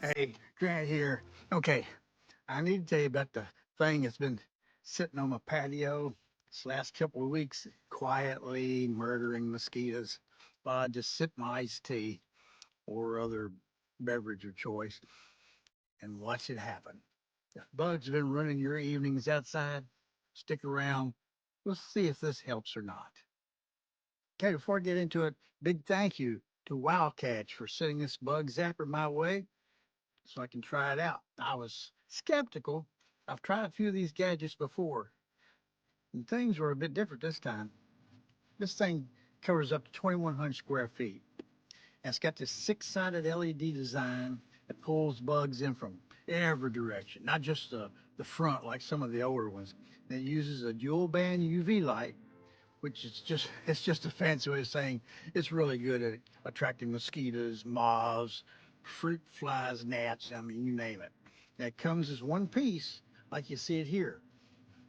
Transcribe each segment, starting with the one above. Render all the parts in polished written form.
Hey, Grant here. Okay, I need to tell you about the thing that's been sitting on my patio this last couple of weeks, quietly murdering mosquitoes. While I just sip my iced tea or other beverage of choice and watch it happen. If bugs have been running your evenings outside, stick around. We'll see if this helps or not. Okay, before I get into it, big thank you to WowCatch for sending this bug zapper my way so I can try it out. I was skeptical. I've tried a few of these gadgets before, and things were a bit different this time. This thing covers up to 2,100 square feet, and it's got this six-sided LED design that pulls bugs in from every direction, not just the front like some of the older ones. And it uses a dual band UV light, which is just a fancy way of saying it's really good at attracting mosquitoes, moths, fruit flies, gnats. I mean, you name it. And it comes as one piece, like you see it here,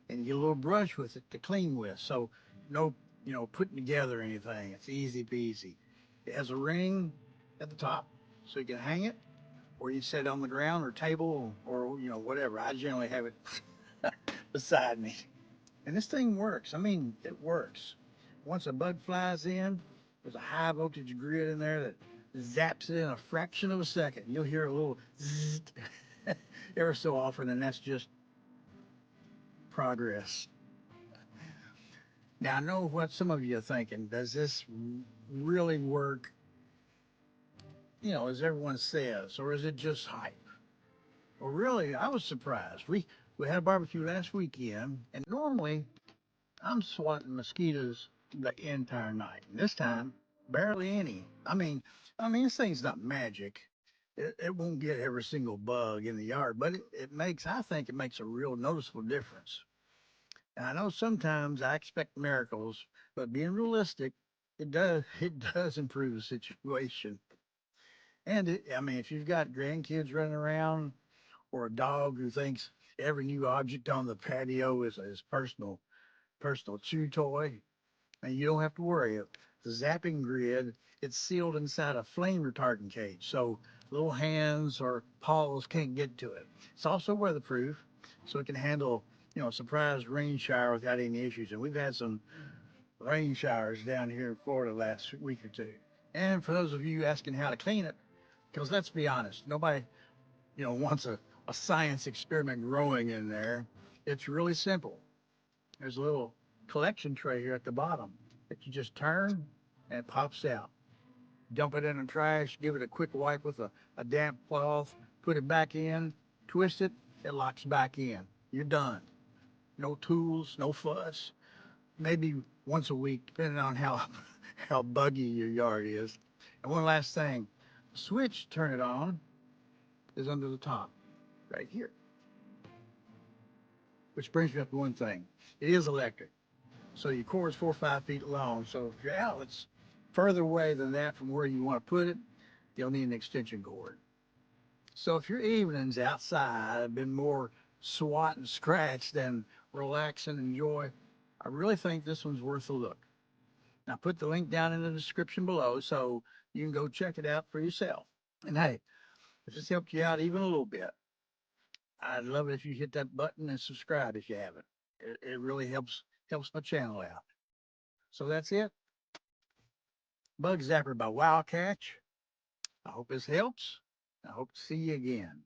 and you get a little brush with it to clean with. So no, putting together anything. It's easy peasy. It has a ring at the top, so you can hang it, or you set it on the ground or table, or whatever. I generally have it beside me. And this thing works. I mean, it works. Once a bug flies in, there's a high voltage grid in there that zaps it in a fraction of a second. You'll hear a little zzz every so often, and that's just progress. Now, I know what some of you are thinking. Does this really work, as everyone says, or is it just hype? Well, really, I was surprised. We had a barbecue last weekend, and normally I'm swatting mosquitoes the entire night. And this time, barely any. I mean, this thing's not magic. It won't get every single bug in the yard, but I think it makes a real noticeable difference. And I know sometimes I expect miracles, but being realistic, it does improve the situation. And I mean, if you've got grandkids running around or a dog who thinks every new object on the patio is his personal chew toy, and you don't have to worry. The zapping grid, it's sealed inside a flame retardant cage, so little hands or paws can't get to it. It's also weatherproof, so it can handle, a surprise rain shower without any issues. And we've had some rain showers down here in Florida last week or two. And for those of you asking how to clean it, because let's be honest, nobody, wants a science experiment growing in there. It's really simple. There's a little collection tray here at the bottom that you just turn and it pops out. Dump it in the trash, give it a quick wipe with a damp cloth, put it back in, twist it, it locks back in. You're done. No tools, no fuss. Maybe once a week, depending on how how buggy your yard is. And one last thing, the switch to turn it on is under the top, right here. Which brings me up to one thing. It is electric. So your cord is 4 or 5 feet long. So if your outlet's further away than that from where you want to put it, you'll need an extension cord. So if your evenings outside have been more swat and scratch than relax and enjoy, I really think this one's worth a look. Now put the link down in the description below so you can go check it out for yourself. And hey, if this helped you out even a little bit, I'd love it if you hit that button and subscribe if you haven't. It really helps my channel out. So that's it. Bug Zapper by WowCatch. I hope this helps. I hope to see you again.